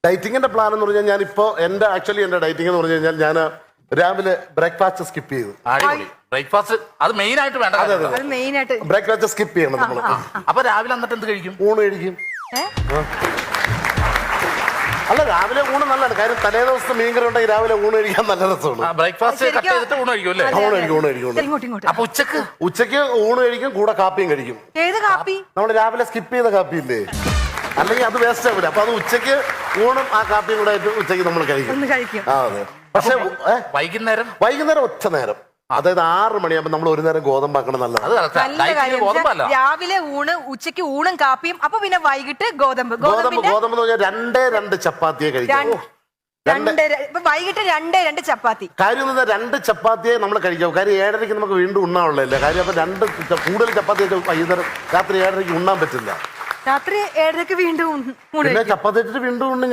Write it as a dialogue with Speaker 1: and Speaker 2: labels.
Speaker 1: ഡയറ്റിങ്ങിന്റെ plan എന്ന് പറഞ്ഞാൽ ഞാനിപ്പോ എന്റെ ഡയറ്റിംഗ് എന്ന് പറഞ്ഞു കഴിഞ്ഞാൽ ഞാൻ രാവിലെ ബ്രേക്ക്ഫാസ്റ്റ് സ്കിപ്പ് ചെയ്തു.
Speaker 2: ബ്രേക്ക്ഫാസ്റ്റ് അത് മെയിൻ ആയിട്ട് വേണ്ട.
Speaker 1: ബ്രേക്ക്ഫാസ്റ്റ് സ്കിപ്പ് ചെയ്യണം നമ്മൾ.
Speaker 2: അപ്പൊ രാവിലെ എന്നിട്ട് എന്ത് കഴിക്കും?
Speaker 1: ഊണ് കഴിക്കും. അല്ല, രാവിലെ ഊണ് നല്ലതാണ്. കാര്യം തലേ ദിവസത്തെ മീൻകറി ഉണ്ടെങ്കിൽ രാവിലെ ഊണ് കഴിക്കാൻ നല്ല രസമാണ്.
Speaker 2: ബ്രേക്ക്ഫാസ്റ്റ് കട്ട് ചെയ്തിട്ട് ഊണ് കഴിക്കും അല്ലേ?
Speaker 1: ഊണ് കഴിക്കും.
Speaker 2: അപ്പൊ ഉച്ചക്ക്
Speaker 1: ഊണ് കഴിക്കും, കൂടെ കാപ്പിയും കഴിക്കും.
Speaker 3: ഏത് കാപ്പി?
Speaker 1: നമ്മൾ രാവിലെ സ്കിപ്പ് ചെയ്ത കാപ്പി ഇല്ലേ, അല്ലെങ്കിൽ അത് വേസ്റ്റ് ആവില്ല. അപ്പൊ അത് ഉച്ചക്ക് ഊണും ആ കാപ്പിയും കൂടെ ആയിട്ട് ഉച്ചക്ക് നമ്മൾ കഴിക്കും. ആ അതെ. പക്ഷെ വൈകുന്നേരം ഒറ്റ നേരം, അതായത് 6 മണിയാകുമ്പോൾ നമ്മൾ ഒരു നേരം ഗോതമ്പാക്കണം. നല്ലതാണ്.
Speaker 3: രാവിലെ ഊണ്, ഉച്ചക്ക് ഊണും കാപ്പിയും, അപ്പൊ പിന്നെ വൈകിട്ട് ഗോതമ്പ്
Speaker 1: എന്ന് പറഞ്ഞാൽ 2 ചപ്പാത്തിയെ കഴിക്കാം.
Speaker 3: വൈകിട്ട് 2 ചപ്പാത്തി.
Speaker 1: കാര്യം 2 ചപ്പാത്തിയെ നമ്മൾ കഴിക്കാം. കാര്യം 7:30 നമുക്ക് വീണ്ടും ഉണ്ണാനുള്ളതല്ലേ. കാര്യം അപ്പൊ കൂടുതൽ ചപ്പാത്തി വൈകുന്നേരം രാത്രി 7:30 ഉണ്ണാൻ പറ്റില്ല.
Speaker 3: രാത്രി 7:30 വീണ്ടും
Speaker 1: ചപ്പാത്തി വീണ്ടും ഉണ്ണി